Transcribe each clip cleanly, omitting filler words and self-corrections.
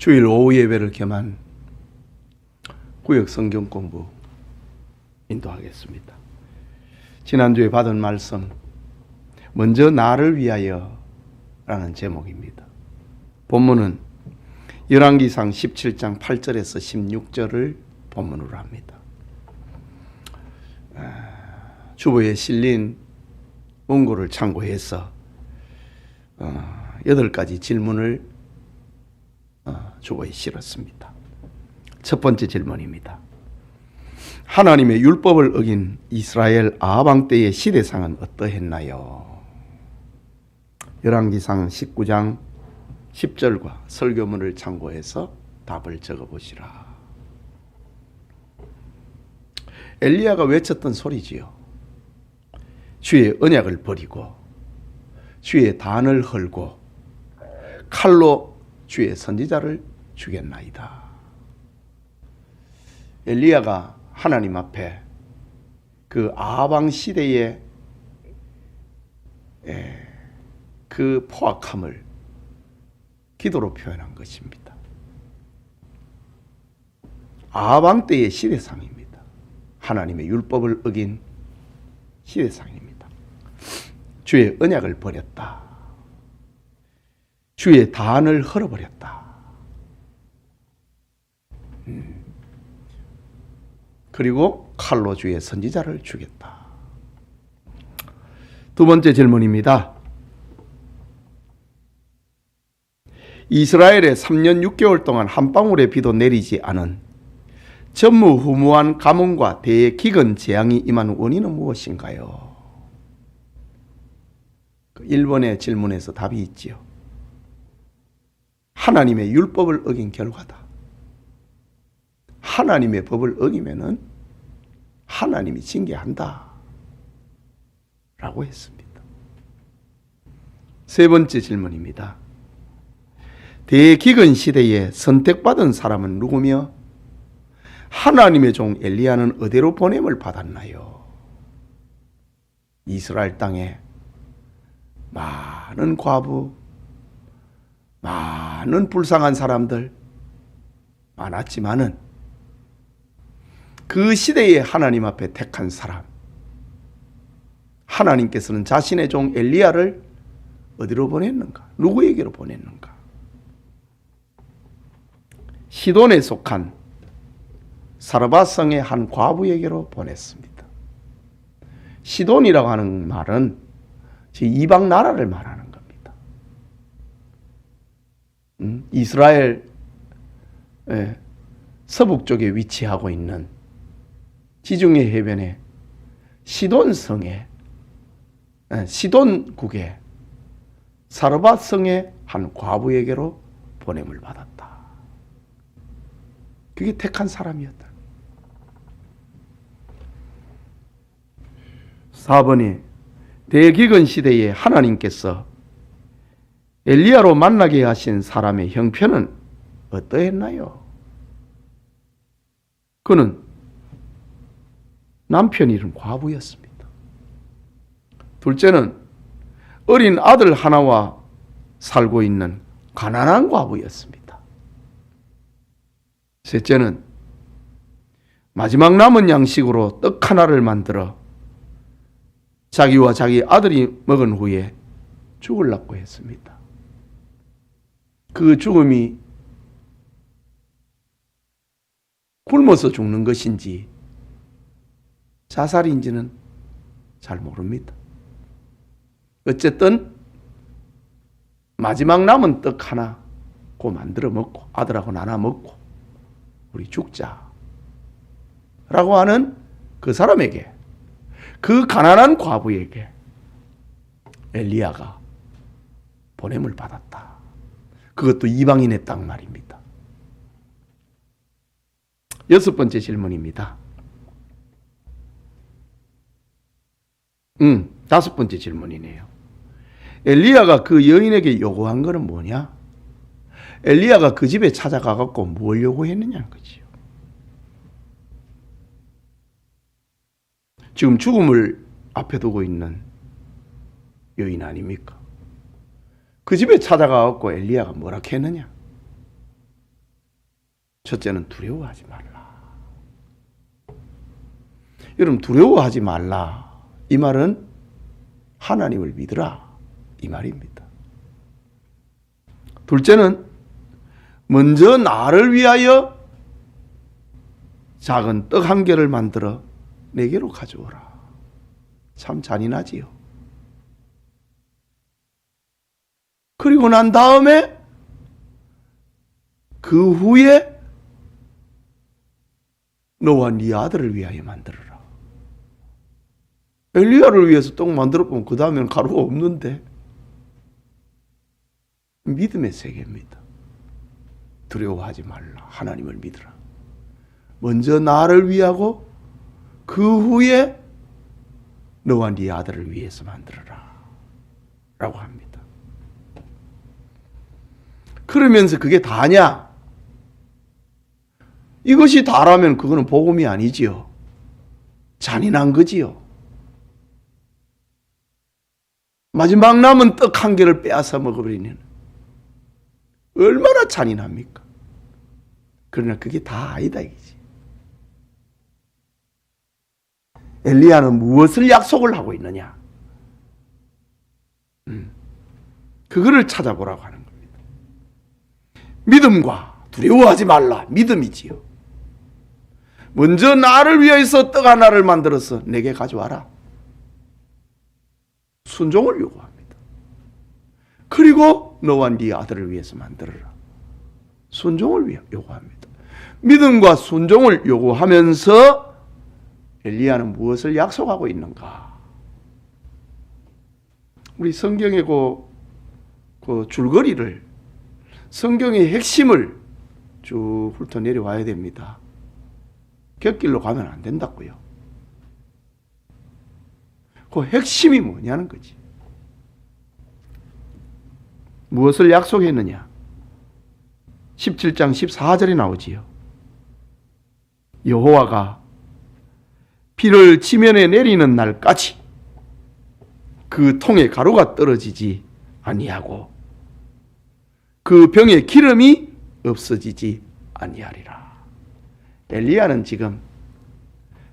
주일 오후 예배를 겸한 구역 성경 공부 인도하겠습니다. 지난주에 받은 말씀, 먼저 나를 위하여 라는 제목입니다. 본문은 열왕기상 17장 8절에서 16절을 본문으로 합니다. 주보에 실린 원고를 참고해서 8가지 질문을 주보에 실었습니다. 첫 번째 질문입니다. 하나님의 율법을 어긴 이스라엘 아합 왕 때의 시대상은 어떠했나요? 열왕기상 19장 10절과 설교문을 참고해서 답을 적어보시라. 엘리야가 외쳤던 소리지요. 주의 언약을 버리고 주의 단을 헐고 칼로 주의 선지자를 죽였나이다. 엘리야가 하나님 앞에 그 아합 왕 시대의 그 포악함을 기도로 표현한 것입니다. 아합 왕 때의 시대상입니다. 하나님의 율법을 어긴 시대상입니다. 주의 언약을 버렸다. 주의 단을 헐어버렸다. 그리고 칼로 주의 선지자를 죽였다. 두 번째 질문입니다. 이스라엘에 3년 6개월 동안 한 방울의 비도 내리지 않은 전무후무한 가뭄과 대기근 재앙이 임한 원인은 무엇인가요? 1번의 질문에서 답이 있지요. 하나님의 율법을 어긴 결과다. 하나님의 법을 어기면은 하나님이 징계한다 라고 했습니다. 세 번째 질문입니다. 대기근 시대에 선택받은 사람은 누구며 하나님의 종 엘리야는 어디로 보냄을 받았나요? 이스라엘 땅에 많은 과부, 많은 불쌍한 사람들 많았지만은 그 시대에 하나님 앞에 택한 사람, 하나님께서는 자신의 종 엘리야를 어디로 보냈는가? 누구에게로 보냈는가? 시돈에 속한 사르밧 성의 한 과부에게로 보냈습니다. 시돈이라고 하는 말은 이방 나라를 말하는 겁니다. 이스라엘 서북 쪽에 위치하고 있는 지중해 해변의 시돈성의 시돈국의 사르밧 성의 한 과부에게로 보냄을 받았다. 그게 택한 사람이었다. 4번이 대기근 시대에 하나님께서 엘리야로 만나게 하신 사람의 형편은 어떠했나요? 그는 남편이 이른 과부였습니다. 둘째는 어린 아들 하나와 살고 있는 가난한 과부였습니다. 셋째는 마지막 남은 양식으로 떡 하나를 만들어 자기와 자기 아들이 먹은 후에 죽으려고 했습니다. 그 죽음이 굶어서 죽는 것인지 자살인지는 잘 모릅니다. 어쨌든 마지막 남은 떡 하나 고 만들어 먹고 아들하고 나눠 먹고 우리 죽자 라고 하는 그 사람에게, 그 가난한 과부에게 엘리야가 보냄을 받았다. 그것도 이방인의 땅 말입니다. 6번째 질문입니다. 5번째 질문이네요. 엘리야가 그 여인에게 요구한 것은 뭐냐? 엘리야가 그 집에 찾아가갖고 뭘 요구했느냐는 거지요. 지금 죽음을 앞에 두고 있는 여인 아닙니까? 그 집에 찾아가갖고 엘리야가 뭐라 했느냐? 첫째는 두려워하지 말라. 여러분, 두려워하지 말라. 이 말은 하나님을 믿으라. 이 말입니다. 둘째는 먼저 나를 위하여 작은 떡 한 개를 만들어 내게로 가져오라. 참 잔인하지요. 그리고 난 다음에 그 후에 너와 네 아들을 위하여 만들어라. 엘리야를 위해서 떡 만들어 보면 그 다음에는 가루가 없는데. 믿음의 세계입니다. 두려워하지 말라. 하나님을 믿으라. 먼저 나를 위하고 그 후에 너와 네 아들을 위해서 만들어라 라고 합니다. 그러면서 그게 다냐? 이것이 다라면 그거는 복음이 아니지요. 잔인한 거지요. 마지막 남은 떡 한 개를 빼앗아 먹어버리는, 얼마나 잔인합니까? 그러나 그게 다 아니다 이거지. 엘리야는 무엇을 약속을 하고 있느냐? 그거를 찾아보라고 하는 겁니다. 믿음과 두려워하지 말라. 믿음이지요. 먼저 나를 위해서 떡 하나를 만들어서 내게 가져와라. 순종을 요구합니다. 그리고 너와 네 아들을 위해서 만들어라. 순종을 요구합니다. 믿음과 순종을 요구하면서 엘리야는 무엇을 약속하고 있는가? 우리 성경의 그 줄거리를, 성경의 핵심을 쭉 훑어 내려와야 됩니다. 곁길로 가면 안 된다고요. 그 핵심이 뭐냐는 거지. 무엇을 약속했느냐? 17장 14절에 나오지요. 여호와가 비를 지면에 내리는 날까지 그 통에 가루가 떨어지지 아니하고 그 병에 기름이 없어지지 아니하리라. 엘리야는 지금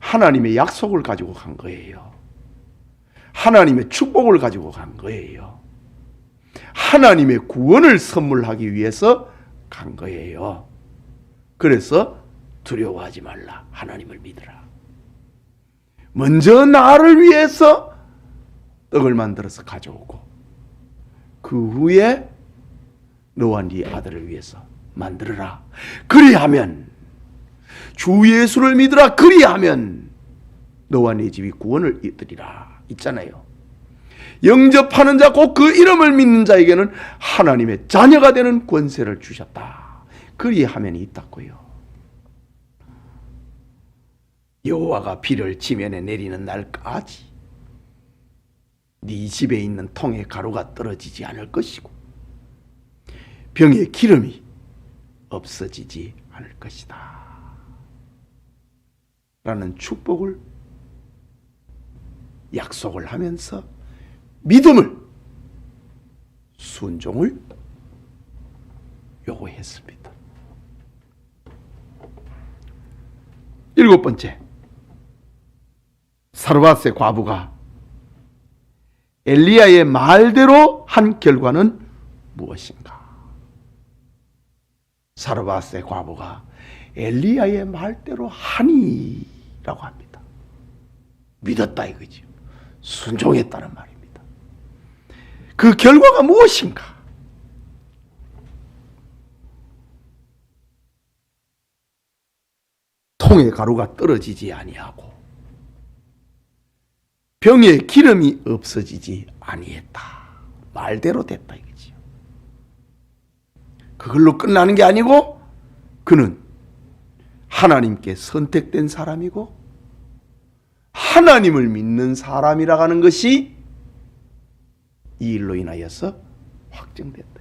하나님의 약속을 가지고 간 거예요. 하나님의 축복을 가지고 간 거예요. 하나님의 구원을 선물하기 위해서 간 거예요. 그래서 두려워하지 말라. 하나님을 믿으라. 먼저 나를 위해서 떡을 만들어서 가져오고 그 후에 너와 네 아들을 위해서 만들어라. 그리하면, 주 예수를 믿으라. 그리하면 너와 네 집이 구원을 얻으리라. 있잖아요. 영접하는 자, 곧 그 이름을 믿는 자에게는 하나님의 자녀가 되는 권세를 주셨다. 그리하면 있다고요. 여호와가 비를 지면에 내리는 날까지 네 집에 있는 통에 가루가 떨어지지 않을 것이고 병에 기름이 없어지지 않을 것이다 라는 축복을, 약속을 하면서 믿음을, 순종을 요구했습니다. 7번째, 사르밧의 과부가 엘리야의 말대로 한 결과는 무엇인가? 사르밧의 과부가 엘리야의 말대로 하니라고 합니다. 믿었다 이거죠. 순종했다는 말입니다. 그 결과가 무엇인가? 통에 가루가 떨어지지 아니하고 병에 기름이 없어지지 아니했다. 말대로 됐다 이거지요. 그걸로 끝나는 게 아니고 그는 하나님께 선택된 사람이고 하나님을 믿는 사람이라고 하는 것이 이 일로 인하여서 확정됐다.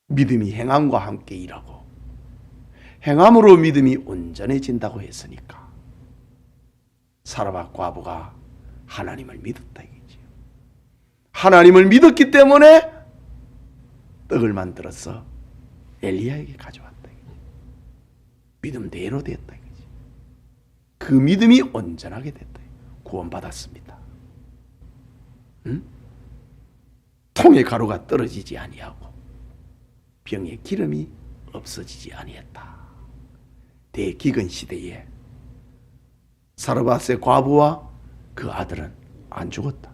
믿음이 행함과 함께 일하고 행함으로 믿음이 온전해진다고 했으니까 사르밧 과부가 하나님을 믿었다 이거지요. 하나님을 믿었기 때문에 떡을 만들어서 엘리야에게 가져왔다. 믿음대로 됐다. 그 믿음이 온전하게 됐다. 구원받았습니다. 응? 통의 가루가 떨어지지 아니하고 병의 기름이 없어지지 아니했다. 대기근 시대에 사르밧의 과부와 그 아들은 안 죽었다.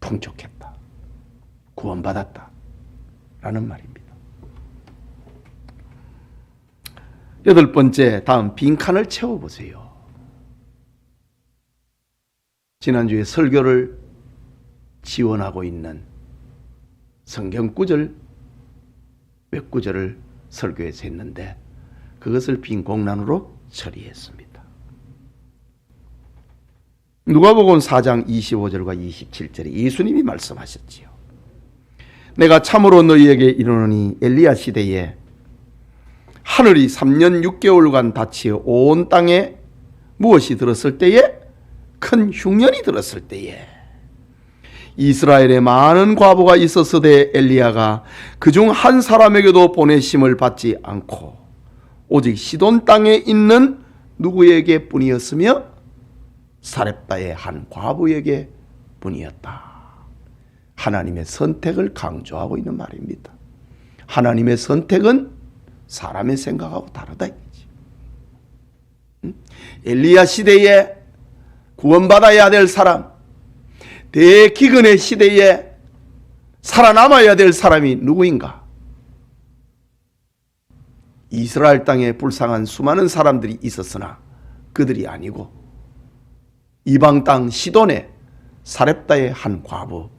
풍족했다. 구원받았다. 라는 말입니다. 여덟 번째, 다음 빈칸을 채워보세요. 지난주에 설교를 지원하고 있는 성경 구절 몇 구절을 설교에서 했는데 그것을 빈 공란으로 처리했습니다. 누가복음 4장 25절과 27절에 예수님이 말씀하셨지요. 내가 참으로 너희에게 이르노니 엘리야 시대에 하늘이 3년 6개월간 닫히어 온 땅에 무엇이 들었을 때에 큰 흉년이 들었을 때에 이스라엘에 많은 과부가 있었으되 엘리야가 그중 한 사람에게도 보내심을 받지 않고 오직 시돈 땅에 있는 누구에게 뿐이었으며 사렙다의 한 과부에게 뿐이었다. 하나님의 선택을 강조하고 있는 말입니다. 하나님의 선택은 사람의 생각하고 다르다 이거지. 엘리야 시대에 구원받아야 될 사람, 대기근의 시대에 살아남아야 될 사람이 누구인가? 이스라엘 땅에 불쌍한 수많은 사람들이 있었으나 그들이 아니고 이방 땅 시돈의 사렙다의 한 과부,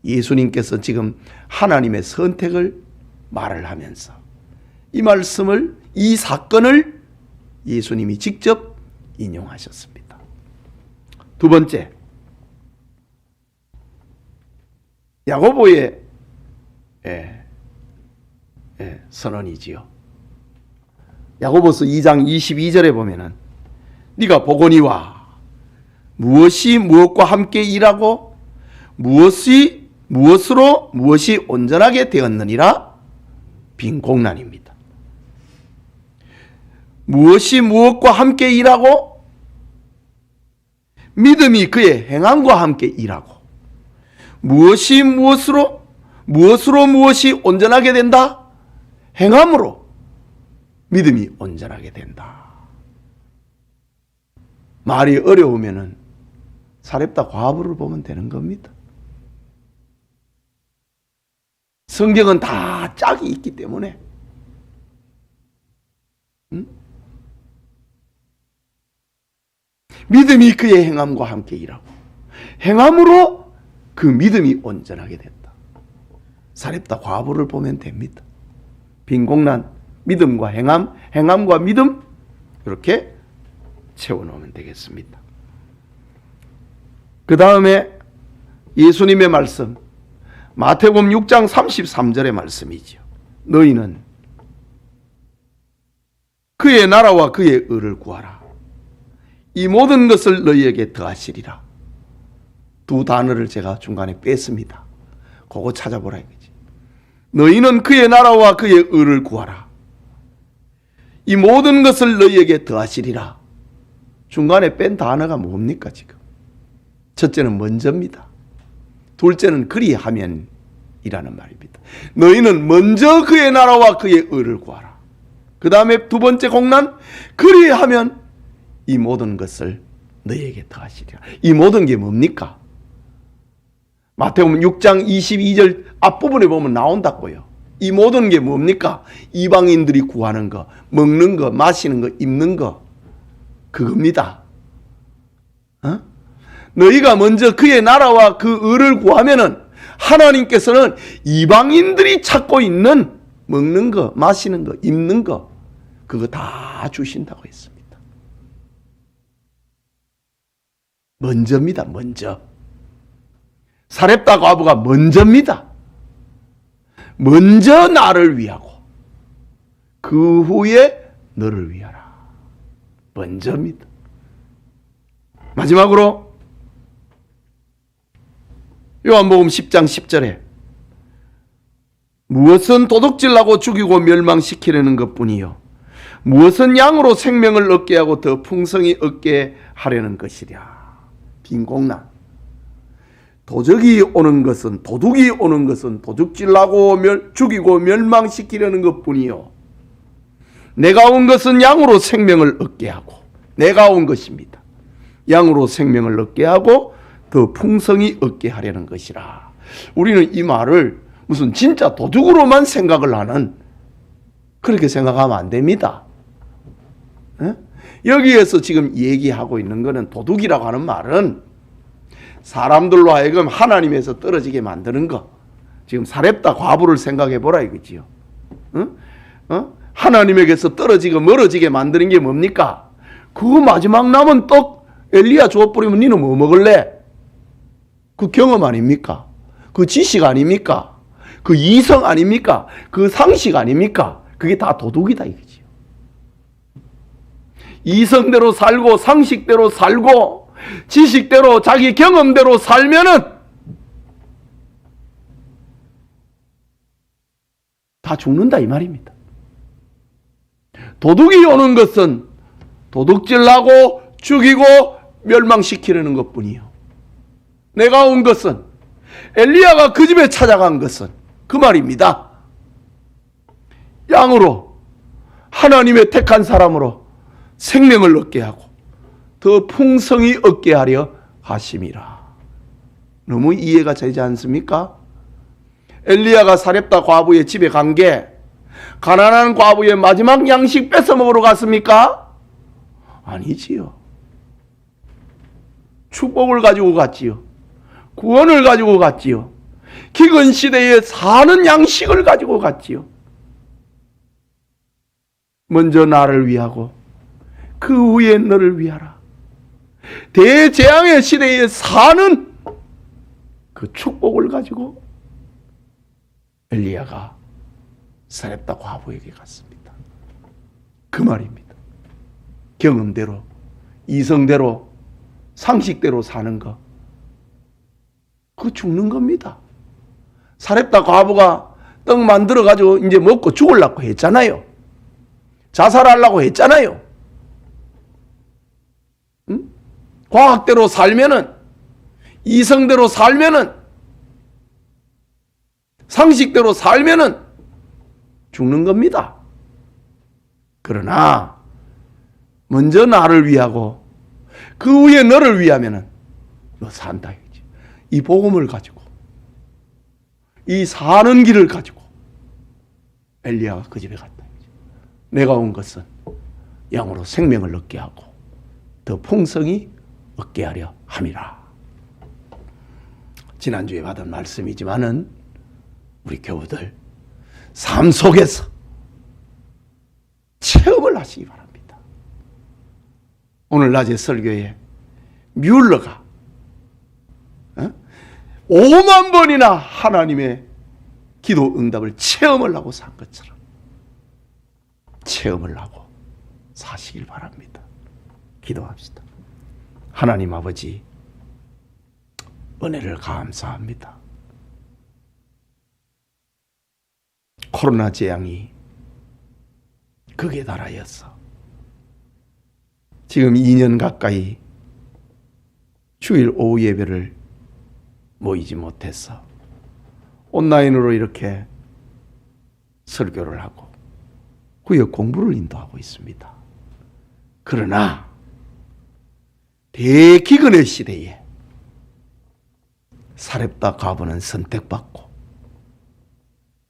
예수님께서 지금 하나님의 선택을 말을 하면서 이 말씀을, 이 사건을 예수님이 직접 인용하셨습니다. 두 번째, 야고보의 선언이지요. 야고보서 2장 22절에 보면은 네가 보거니와 무엇이 무엇과 함께 일하고 무엇으로 무엇이 온전하게 되었느니라. 빈 공란입니다. 무엇이 무엇과 함께 일하고 믿음이 그의 행함과 함께 일하고 무엇이 무엇으로 무엇이 온전하게 된다? 행함으로 믿음이 온전하게 된다. 말이 어려우면은 사렙다 과부를 보면 되는 겁니다. 성경은 다 짝이 있기 때문에 믿음이 그의 행함과 함께 일하고 행함으로 그 믿음이 온전하게 됐다. 사렙다 과부를 보면 됩니다. 빈 공란, 믿음과 행함, 행함과 믿음 이렇게 채워놓으면 되겠습니다. 그 다음에 예수님의 말씀, 마태복음 6장 33절의 말씀이죠. 너희는 그의 나라와 그의 의를 구하라. 이 모든 것을 너희에게 더하시리라. 두 단어를 제가 중간에 뺐습니다. 그거 찾아보라 이거지. 너희는 그의 나라와 그의 의를 구하라. 이 모든 것을 너희에게 더하시리라. 중간에 뺀 단어가 뭡니까 지금? 첫째는 먼저입니다. 둘째는 그리하면이라는 말입니다. 너희는 먼저 그의 나라와 그의 의를 구하라. 그 다음에 두 번째 공란, 그리하면 이 모든 것을 너희에게 더하시리라. 이 모든 게 뭡니까? 마태복음 6장 22절 앞부분에 보면 나온다고요. 이 모든 게 뭡니까? 이방인들이 구하는 거, 먹는 거, 마시는 거, 입는 거, 그겁니다. 너희가 먼저 그의 나라와 그 의를 구하면은 하나님께서는 이방인들이 찾고 있는 먹는 거, 마시는 거, 입는 거, 그거 다 주신다고 했습니다. 먼저입니다. 먼저. 사렙다 과부가 먼저입니다. 먼저 나를 위하고 그 후에 너를 위하라. 먼저입니다. 마지막으로 요한복음 10장 10절에 무엇은 도둑질하고 죽이고 멸망시키려는 것뿐이요 무엇은 양으로 생명을 얻게 하고 더 풍성히 얻게 하려는 것이랴. 빈공난. 도둑이 오는 것은 도둑질하고 죽이고 멸망시키려는 것뿐이요 내가 온 것은 양으로 생명을 얻게 하고, 내가 온 것입니다. 양으로 생명을 얻게 하고 더 풍성히 얻게 하려는 것이라. 우리는 이 말을 무슨 진짜 도둑으로만 생각을 하는, 그렇게 생각하면 안 됩니다. 여기에서 지금 얘기하고 있는 것은, 도둑이라고 하는 말은 사람들로 하여금 하나님에서 떨어지게 만드는 거. 지금 사렙다 과부를 생각해 보라 이거지요. 하나님에게서 떨어지고 멀어지게 만드는 게 뭡니까? 그 마지막 남은 떡 엘리야 주워버리면 니는 뭐 먹을래? 그 경험 아닙니까? 그 지식 아닙니까? 그 이성 아닙니까? 그 상식 아닙니까? 그게 다 도둑이다 이거지요. 이성대로 살고 상식대로 살고 지식대로 자기 경험대로 살면은 다 죽는다 이 말입니다. 도둑이 오는 것은 도둑질하고 죽이고 멸망시키려는 것뿐이요 내가 온 것은, 엘리야가 그 집에 찾아간 것은 그 말입니다. 양으로, 하나님의 택한 사람으로 생명을 얻게 하고 더 풍성히 얻게 하려 하심이라. 너무 이해가 되지 않습니까? 엘리야가 사렙다 과부의 집에 간 게 가난한 과부의 마지막 양식 뺏어 먹으러 갔습니까? 아니지요. 축복을 가지고 갔지요. 구원을 가지고 갔지요. 기근 시대에 사는 양식을 가지고 갔지요. 먼저 나를 위하고 그 후에 너를 위하라. 대재앙의 시대에 사는 그 축복을 가지고 엘리야가 사렙다 과부에게 갔습니다. 그 말입니다. 경험대로, 이성대로, 상식대로 사는 거, 그거 죽는 겁니다. 사렙다 과부가 떡 만들어가지고 이제 먹고 죽으려고 했잖아요. 자살하려고 했잖아요. 응? 과학대로 살면은, 이성대로 살면은, 상식대로 살면은 죽는 겁니다. 그러나 먼저 나를 위하고 그 후에 너를 위하면은 너 산다. 이 복음을 가지고, 이 사는 길을 가지고 엘리야가 그 집에 갔다. 내가 온 것은 양으로 생명을 얻게 하고 더 풍성히 얻게 하려 함이라. 지난주에 받은 말씀이지만은 우리 교우들 삶 속에서 체험을 하시기 바랍니다. 오늘 낮에 설교에 뮬러가 5만 번이나 하나님의 기도 응답을 체험을 하고 산 것처럼 체험을 하고 사시길 바랍니다. 기도합시다. 하나님 아버지, 은혜를 감사합니다. 코로나 재앙이 극에 달하여서 지금 2년 가까이 주일 오후 예배를 모이지 못해서 온라인으로 이렇게 설교를 하고 구역 공부를 인도하고 있습니다. 그러나 대기근의 시대에 사렙다 과부는 선택받고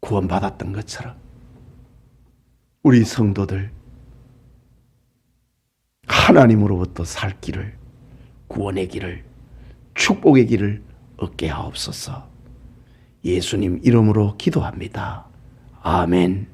구원받았던 것처럼 우리 성도들 하나님으로부터 살 길을, 구원의 길을, 축복의 길을 얻게 하옵소서. 예수님 이름으로 기도합니다. 아멘.